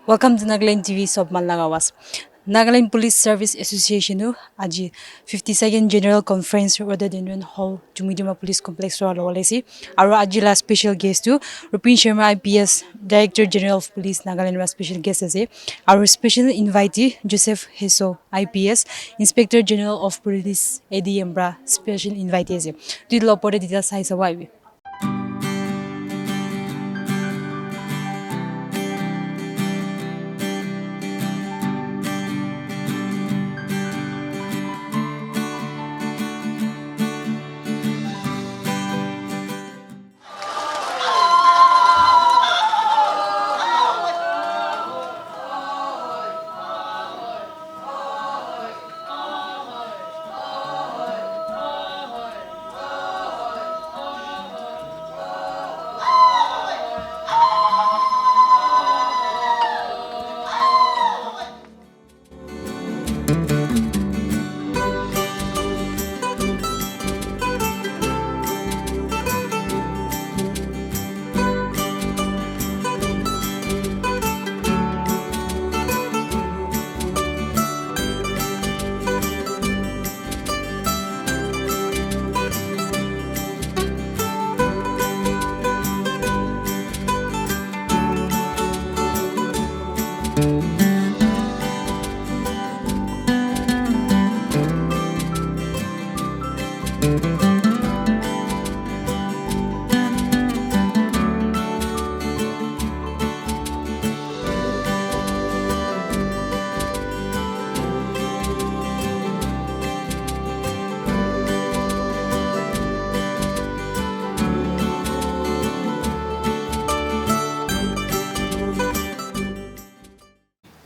Welcome to Nagaland TV Sob Malnagawas. Nagaland Police Service Association Aji 52nd General Conference Rhododendron Hall Chümoukedima Police Complex ro lawalesi. Aro Aji la special guest Rupin Sharma IPS Director General of Police Nagaland ra special guest ase. Our special invitee Joseph Hesso IPS Inspector General of Police ADM bra special invitee ase. Did lopore details sai sawai.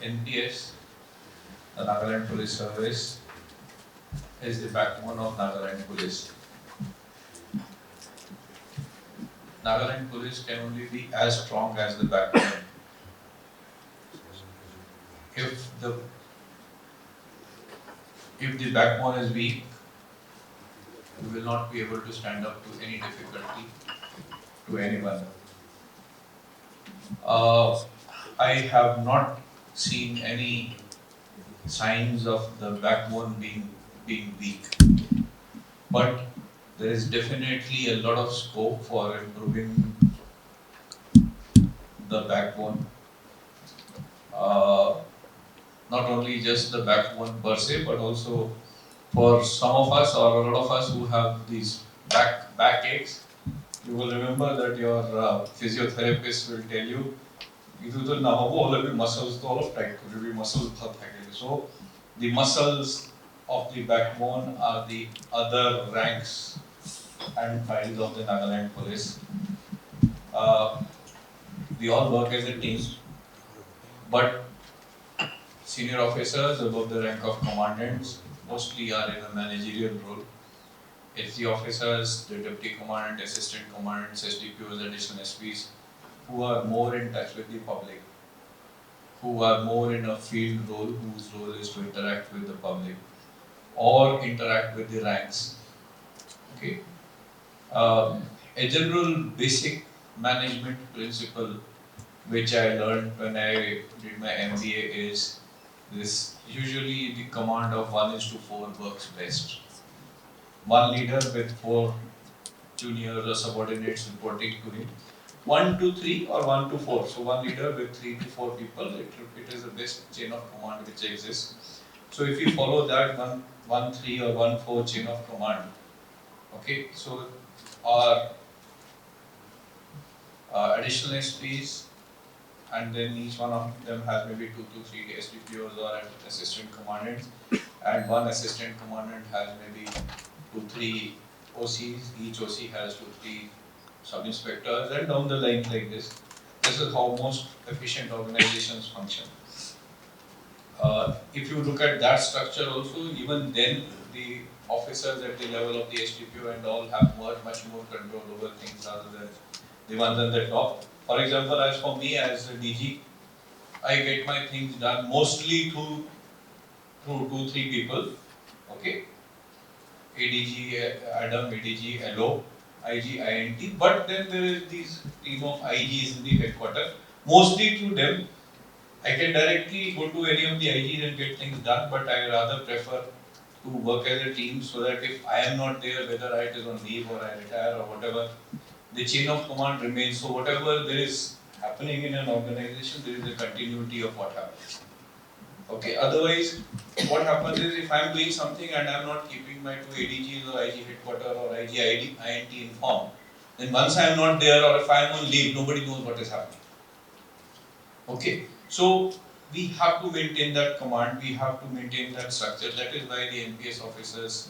NPS, the Nagaland Police Service, is the backbone of Nagaland Police. Nagaland Police can only be as strong as the backbone. If the backbone is weak, we will not be able to stand up to any difficulty to anyone. I have not seen any signs of the backbone being weak, but there is definitely a lot of scope for improving the backbone. Not only just the backbone per se, but also for some of us or a lot of us who have these back aches. You will remember that your physiotherapist will tell you, "Idu to nahabo all muscles to all of tight, be muscles bhat thake." So the muscles of the backbone are the other ranks and files of the Nagaland Police. We all work as a team, but senior officers above the rank of commandants mostly are in a managerial role. It's the officers, the deputy commandant, assistant commandants, SDPOs, additional SPs, who are more in touch with the public, who are more in a field role, whose role is to interact with the public or interact with the ranks. Okay. A general basic management principle which I learned when I did my MBA is this: usually the command of 1:4 works best. One leader with 4 junior or subordinates reporting to him. 1 to 3 or 1 to 4. So one leader with 3 to 4 people, it is the best chain of command which exists. So if you follow that 1-1-3 or 1-4 chain of command, okay, so our additional SPs, and then each one of them has maybe 2 to 3 SDPOs or assistant commandants, and one assistant commandant has maybe 2-3 OCs. Each OC has 2-3 sub-inspectors, and down the line like this. This is how most efficient organizations function. If you look at that structure also, even then the officers at the level of the SDPO and all have much more control over things rather than the ones on the top. For example, as for me as a DG, I get my things done mostly through 2-3 people. Okay, ADG Adam, ADG LO, IG INT. But then there is this team of IGs in the headquarters. Mostly through them, I can directly go to any of the IGs and get things done, but I rather prefer to work as a team so that if I am not there, whether it is on leave or I retire or whatever, the chain of command remains. So whatever there is happening in an organization, there is a continuity of what happens. Okay, otherwise, what happens is if I am doing something and I am not keeping my two ADGs or IG headquarter or IG INT informed, then once I am not there or if I am on leave, nobody knows what is happening. Okay, so we have to maintain that command, we have to maintain that structure. That is why the NPS officers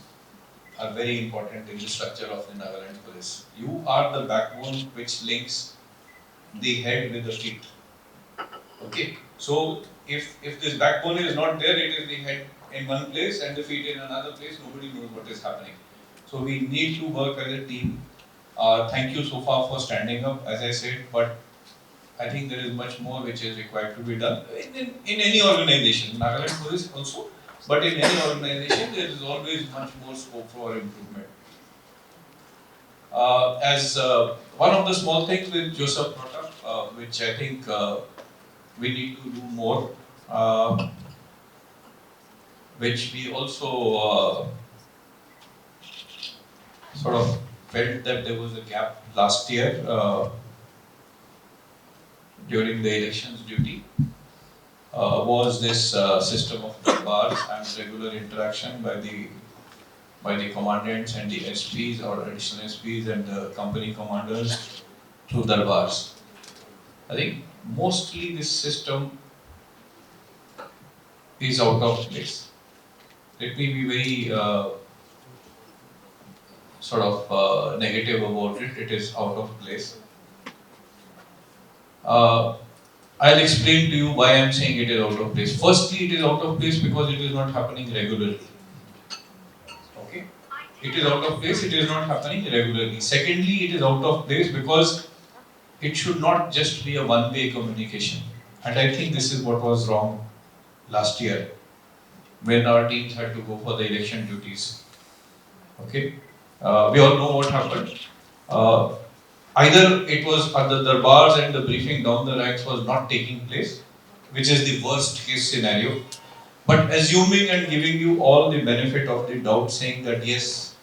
are very important in the structure of the Nagaland police. You are the backbone which links the head with the feet. Okay, so if this backbone is not there, it is the head in one place and the feet in another place, nobody knows what is happening. So we need to work as a team. Thank you so far for standing up, as I said, but I think there is much more which is required to be done in any organization, Nagaland Police also, but in any organization there is always much more scope for improvement. As one of the small things which Joseph brought up, which I think we need to do more, which we also sort of felt that there was a gap last year during the elections duty. Was this system of bars and regular interaction by the commandants and the SPs or additional SPs and the company commanders through darbars. I think mostly this system is out of place. Let me be very sort of negative about it. It is out of place. I'll explain to you why I'm saying it is out of place. Firstly, it is out of place because it is not happening regularly. Okay? It is out of place, it is not happening regularly. Secondly, it is out of place because it should not just be a one-way communication. And I think this is what was wrong last year when our teams had to go for the election duties. Okay? We all know what happened. Either it was at the darbars and the briefing down the ranks was not taking place, which is the worst case scenario. But assuming and giving you all the benefit of the doubt, saying that yes,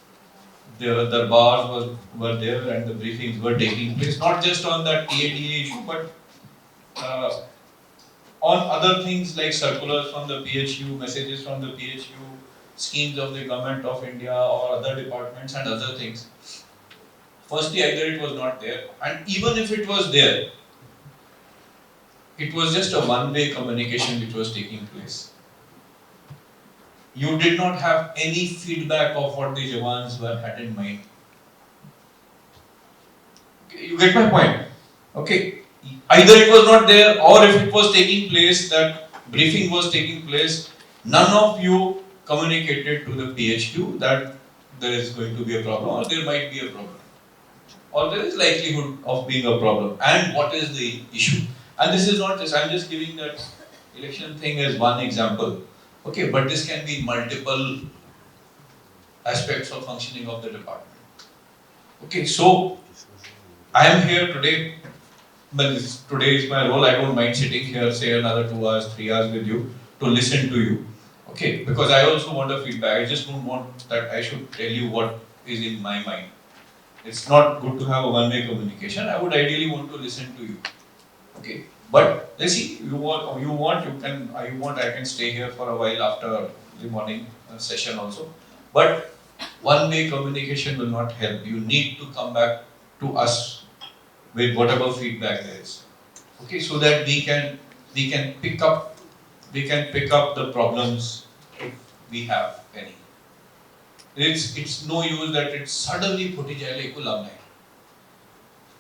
the darbars were there and the briefings were taking place, not just on that TADA issue, but on other things like circulars from the PHU, messages from the PHU, schemes of the government of India or other departments and other things. Firstly, either it was not there, and even if it was there, it was just a one-way communication which was taking place. You did not have any feedback of what the Jawans had in mind. Okay, you get my point? Okay. Either it was not there, or if it was taking place, that briefing was taking place, none of you communicated to the PHQ that there is going to be a problem or there might be a problem. Or there is likelihood of being a problem. And what is the issue? And this is not just, I'm just giving that election thing as one example. Okay, but this can be multiple aspects of functioning of the department. Okay, so I am here today, but today is my role. I don't mind sitting here, say another 2 hours, 3 hours with you to listen to you. Okay, because I also want a feedback. I just don't want that I should tell you what is in my mind. It's not good to have a one-way communication. I would ideally want to listen to you. Okay, but let's see. I can stay here for a while after the morning session also. But one-way communication will not help. You need to come back to us with whatever feedback there is. Okay, so that we can pick up the problems if we have any. It's no use that it's suddenly put in.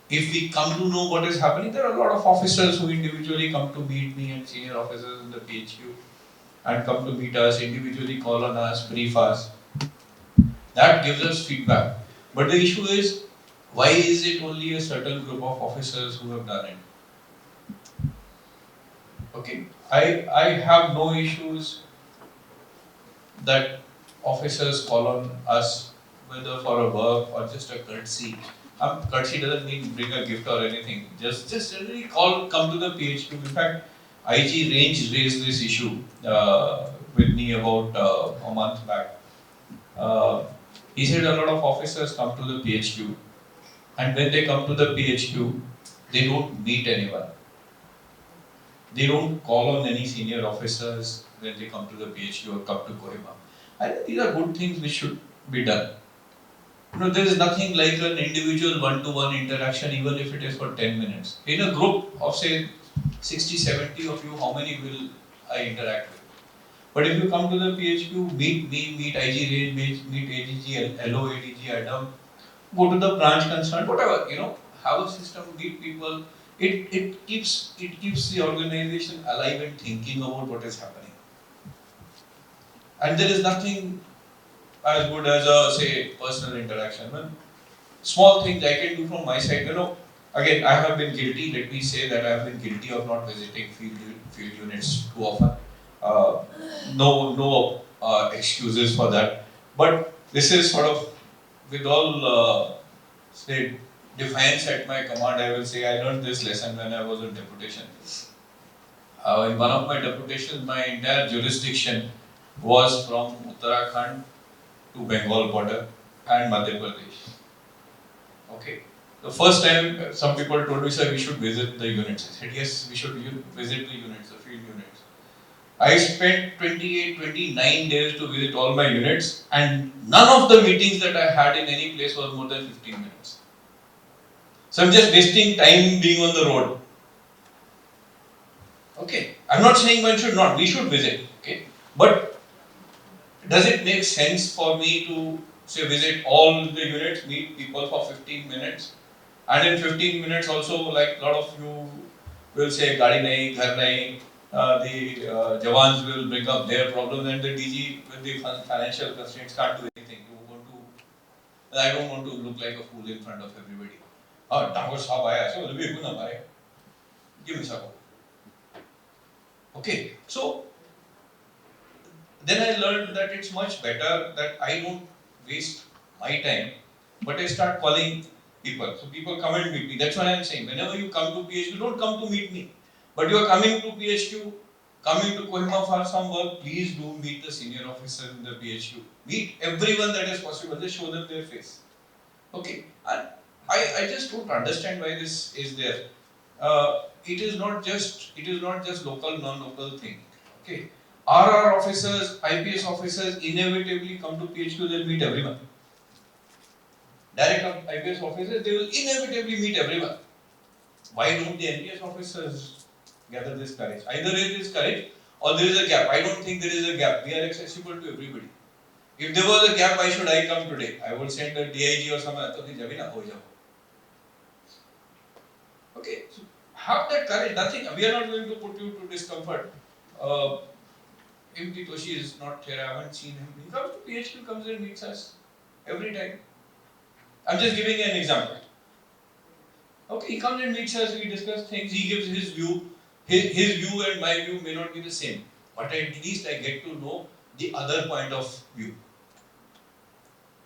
If we come to know what is happening, there are a lot of officers who individually come to meet me and senior officers in the PHU and come to meet us, individually call on us, brief us. That gives us feedback. But the issue is, why is it only a certain group of officers who have done it? Okay, I have no issues that officers call on us, whether for a work or just a courtesy. Courtesy doesn't mean bring a gift or anything. Just generally come to the PHQ. In fact, IG range raised this issue with me about a month back. Uh, he said a lot of officers come to the PHQ, and when they come to the PHQ, they don't meet anyone. They don't call on any senior officers when they come to the PHQ or come to Kohima. I think these are good things which should be done. There is nothing like an individual one-to-one interaction, even if it is for 10 minutes. In a group of say 60, 70 of you, how many will I interact with? But if you come to the PHQ, meet me, meet IG Range, meet ADG, LO, ADG, Adam, go to the branch concerned, whatever, have a system, meet people. It keeps the organization alive and thinking about what is happening. And there is nothing as good as a say personal interaction. Small things I can do from my side. Again, I have been guilty. Let me say that I have been guilty of not visiting field units too often. Uh, no excuses for that. But this is sort of with all say defiance at my command. I will say I learned this lesson when I was on deputation. In one of my deputations, my entire jurisdiction was from Uttarakhand to Bengal border and Madhya Pradesh. Okay. The first time some people told me, sir, we should visit the units. I said, yes, we should visit the units, the field units. I spent 28, 29 days to visit all my units, and none of the meetings that I had in any place was more than 15 minutes. So I'm just wasting time being on the road. Okay. I'm not saying one should not, we should visit. Okay. But does it make sense for me to say visit all the units, meet people for 15 minutes? And in 15 minutes also, like a lot of you will say, Gadi nahi, ghar nahi, the Jawans will bring up their problems, and the DG with the financial constraints can't do anything. I don't want to look like a fool in front of everybody. Dango Sahab aaya, so will be guna mare. Give me some. Okay, so then I learned that it's much better that I don't waste my time, but I start calling people. So people come and meet me. That's what I'm saying. Whenever you come to PHQ, don't come to meet me. But you are coming to PHQ, coming to Kohima for some work, please do meet the senior officer in the PHQ. Meet everyone that is possible. Just show them their face. Okay. And I just don't understand why this is there. It is not just local, non-local thing. Okay. RR officers, IPS officers inevitably come to PHQ, they'll meet everyone. Direct IPS officers, they will inevitably meet everyone. Why don't the NPS officers gather this courage? Either there is courage or there is a gap. I don't think there is a gap. We are accessible to everybody. If there was a gap, why should I come today? I would send a DIG or someone. Okay, so have that courage. Nothing. We are not going to put you to discomfort. MT Toshi is not here. I haven't seen him. He comes to PHQ, comes and meets us every time. I'm just giving an example. Okay, he comes and meets us. We discuss things. He gives his view. His view and my view may not be the same, but at least I get to know the other point of view.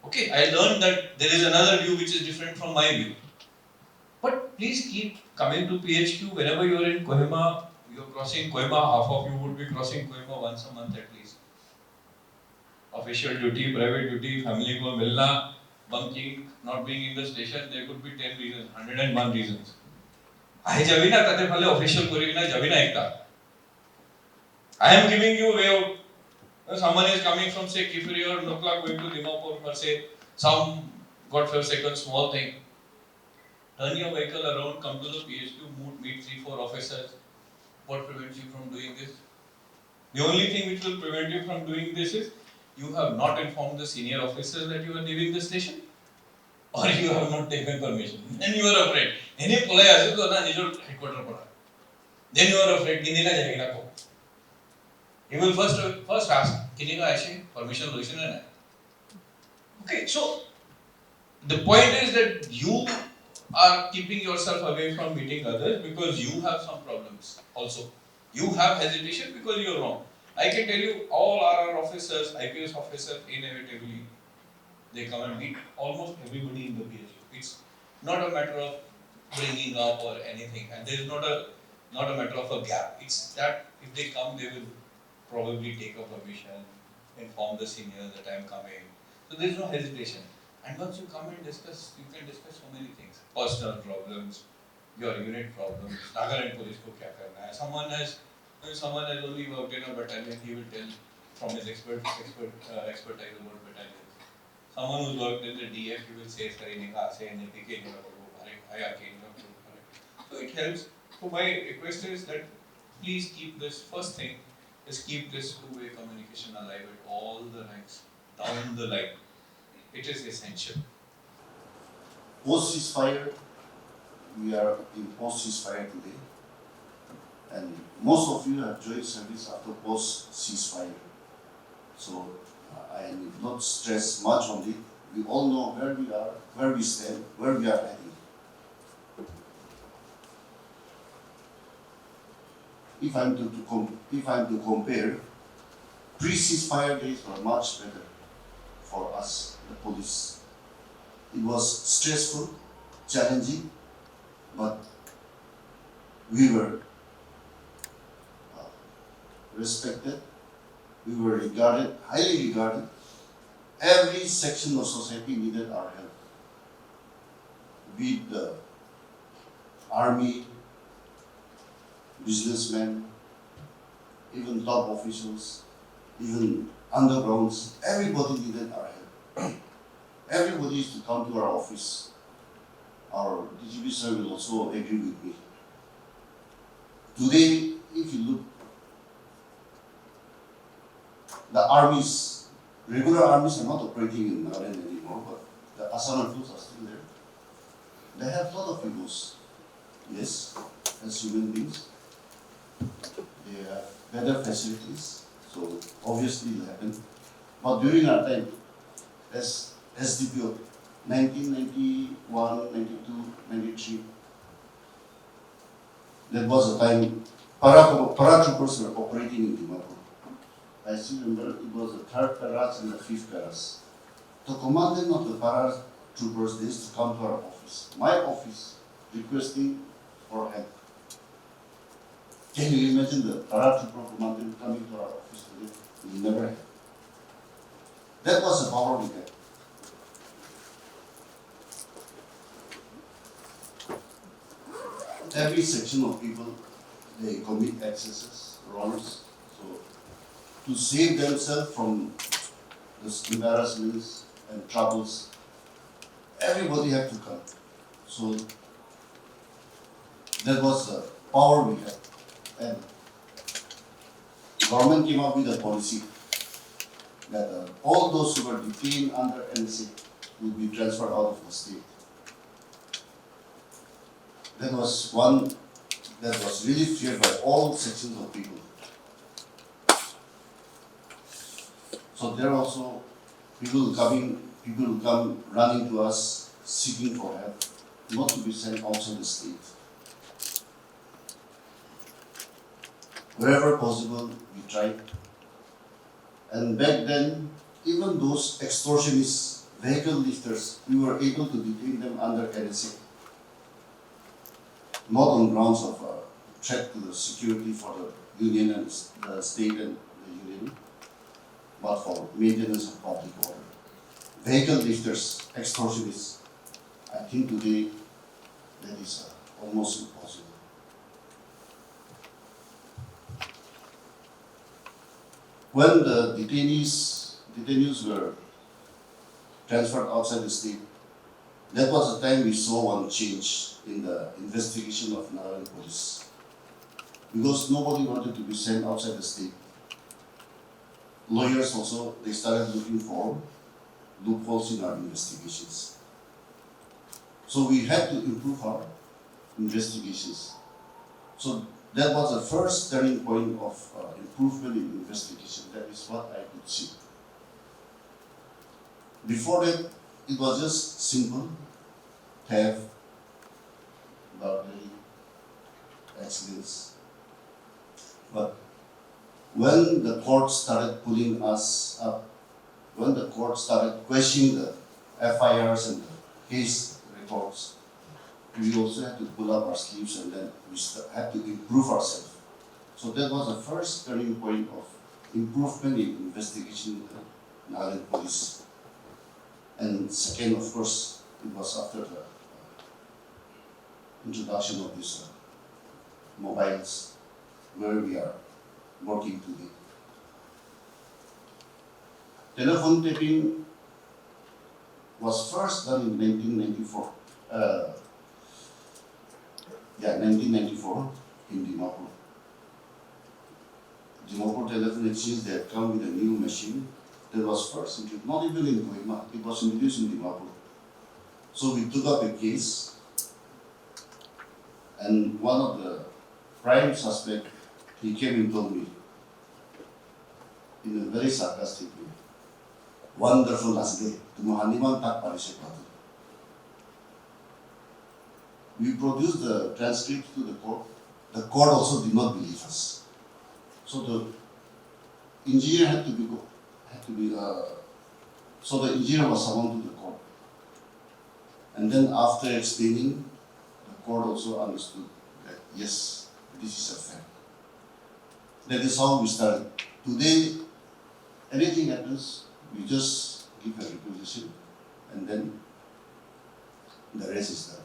Okay, I learned that there is another view which is different from my view. But please keep coming to PHQ whenever you are in Kohima. You are crossing Kohima. Half of you would be crossing Kohima once a month at least. Official duty, private duty, family ko milna, bunking, not being in the station, there could be 10 reasons, 101 reasons. I Javina Tate Phale official Kurina Javina Ekta. I am giving you a way out. Someone is coming from say Kifri or Nokla going to Dimapur for say some God forsaken small thing. Turn your vehicle around, come to the PHQ, meet 3-4 officers. What prevents you from doing this? The only thing which will prevent you from doing this is you have not informed the senior officers that you are leaving the station, or you have not taken permission. Then you are afraid. Any polai ase to na nijo headquarter pada. Then you are afraid. Kinila jayega ko. He will first ask. Kinila aise permission location hai na. Okay, so the point is that you are keeping yourself away from meeting others because you have some problems also. You have hesitation because you are wrong. I can tell you all RR officers, IPS officers, inevitably, they come and meet almost everybody in the PHU. It's not a matter of bringing up or anything. And there is not a not a matter of a gap. It's that if they come, they will probably take a permission, inform the seniors that I'm coming. So there's no hesitation. And once you come and discuss, you can discuss so many things. Personal problems, your unit problems, Nagaland police ko kya karna hai. Someone has only worked in a battalion, he will tell from his expertise about battalions. Someone who's worked in the DF, he will say, sir, say, so it helps. So my request is that please keep this first thing is keep this two-way communication alive at all the ranks down the line. It is essential. Post ceasefire, we are in post ceasefire today, and most of you have joined service after post ceasefire. So I need not stress much on it. We all know where we are, where we stand, where we are heading. If I'm to compare, pre-ceasefire days were much better for us, the police. It was stressful, challenging, but we were respected, we were regarded, highly regarded. Every section of society needed our help. Be it the army, businessmen, even top officials, even undergrounds, everybody needed our help. Everybody used to come to our office. Our DGP sir will also agree with me. Today, if you look, the armies, regular armies are not operating in Nagaland anymore, but the Asana troops are still there. They have a lot of egos. Yes, as human beings. They have better facilities, so obviously it happened. But during our time, as SDPO, 1991, 92, 93, that was a time paratroopers were operating in Dimapur. I still remember it was the 3rd Paras and the 5th Paras. The commandant of the paratroopers used to come to our office, my office, requesting for help. Can you imagine the paratrooper commandant coming to our office today? We never had. That was the power we had. Every section of people, they commit excesses, wrongs. So to save themselves from the embarrassments and troubles, everybody had to come. So that was the power we had. And government came up with a policy that all those who were detained under NSA would be transferred out of the state. That was one that was really feared by all sections of people. So there also people will come running to us seeking for help, not to be sent outside the state. Wherever possible, we tried. And back then, even those extortionists, vehicle lifters, we were able to detain them under NSA. Not on grounds of threat to the security for the union and the state and the union, but for maintenance of public order. Vehicle lifters, extortionists, I think today that is almost impossible. When the detainees were transferred outside the state, that was the time we saw one change in the investigation of Nagaland police. Because nobody wanted to be sent outside the state. Lawyers also, they started looking for loopholes in our investigations. So we had to improve our investigations. So that was the first turning point of improvement in investigation. That is what I could see. Before that, it was just simple theft, burglary, accidents. But when the court started pulling us up, when the court started questioning the FIRs and the case reports, we also had to pull up our sleeves and then we had to improve ourselves. So that was the first turning point of improvement in investigation in the Nagaland police. And second, of course, it was after the introduction of these mobiles where we are working today. Telephone taping was first done in 1994. 1994 in Dimapur. Dimapur Telephone Exchange, they had come with a new machine that was first introduced, not even in Kohima, it was introduced in Dimapur. So we took up a case, and one of the prime suspects, he came and told me in a very sarcastic way, "Wonderful last day, tumahaniman tak parishe patu." We produced the transcript to the court. The court also did not believe us. So the engineer so the engineer was summoned to the court. And then after explaining, the court also understood that yes, this is a fact. That is how we started. Today, anything happens, we just give a requisition and then the rest is done.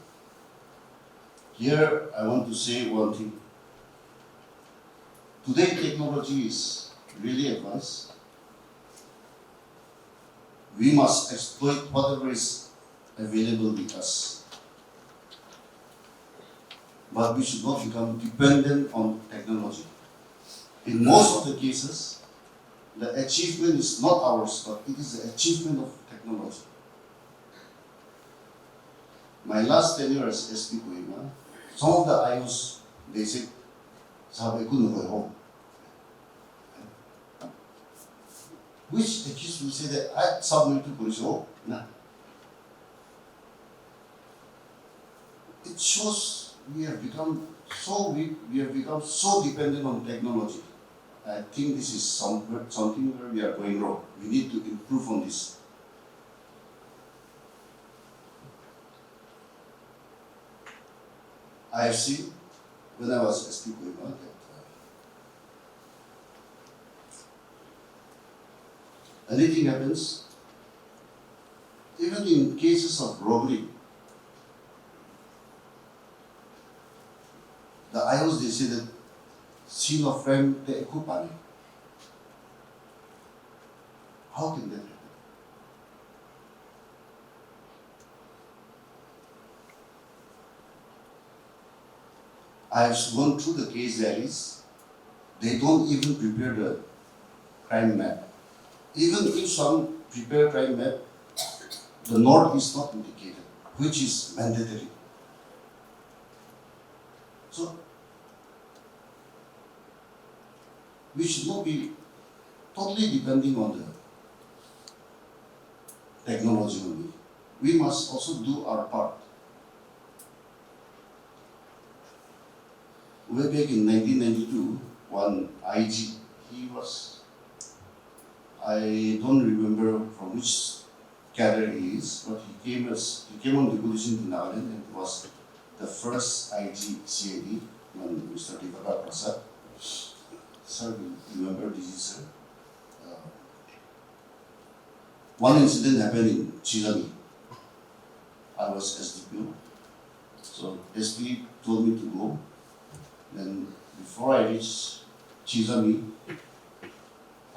Here, I want to say one thing. Today, technology is really advanced. We must exploit whatever is available with us. But we should not become dependent on technology. In most of the cases, the achievement is not ours, but it is the achievement of technology. My last tenure as SP Kohima, some of the IOs, they said, "Sabi ko na home." Which accused will say that I submit to police. Oh, nah. It shows we have become so weak, we have become so dependent on technology. I think this is something where we are going wrong. We need to improve on this. I have seen when I was SP Kohima that anything happens, even in cases of robbery, the IOs, they say that scene of crime, they occupy. How can that happen? I have gone through the case diaries. They don't even prepare the crime map. Even if some prepare crime map, the north is not indicated, which is mandatory. So, we should not be totally depending on the technology only. We must also do our part. Way back in 1992, one IG, he was, I don't remember from which cadre he is, but he came on deposition to Nagaland, and it was the first IG CID, Mr. Divaka Prasad. Sir, you remember this is sir? One incident happened in Chizami. I was SDPO, so SP told me to go. Then before I reached Chizami,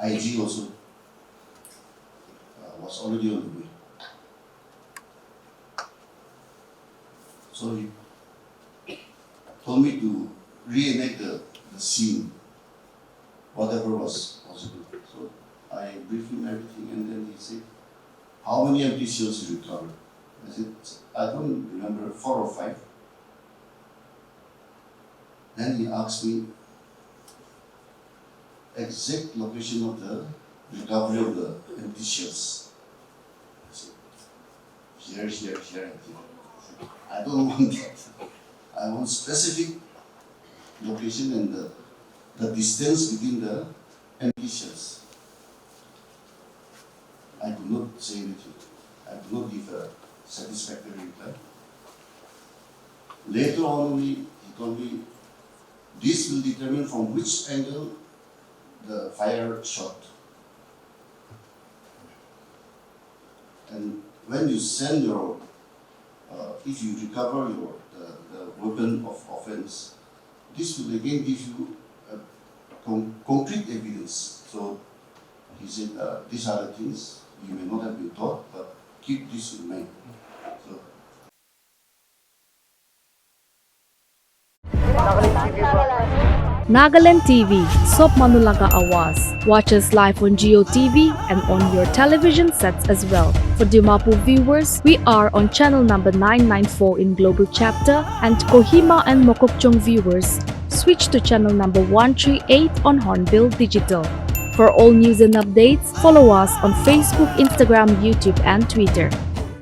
IG also was already on the way. So he told me to reenact the scene, whatever was possible. So I briefed him everything, and then he said, "How many empty shells you recovered?" I said, "I don't remember, 4 or 5. Then he asked me exact location of the recovery of the empty shells. I said, here, here, here. I don't want that. I want specific location and the distance between the empty shells. I could not say anything. I could not give a satisfactory reply. Later on, he told me this will determine from which angle the fire shot. And when you send your, if you recover the weapon of offense, this will again give you concrete evidence. So he said, these are the things you may not have been taught, but keep this in mind. So, Nagaland TV, Sop Manulaga Awas. Watch us live on Geo TV and on your television sets as well. For Dimapu viewers, we are on channel number 994 in Global Chapter, and Kohima and Mokokchung viewers, switch to channel number 138 on Hornbill Digital. For all news and updates, follow us on Facebook, Instagram, YouTube, and Twitter.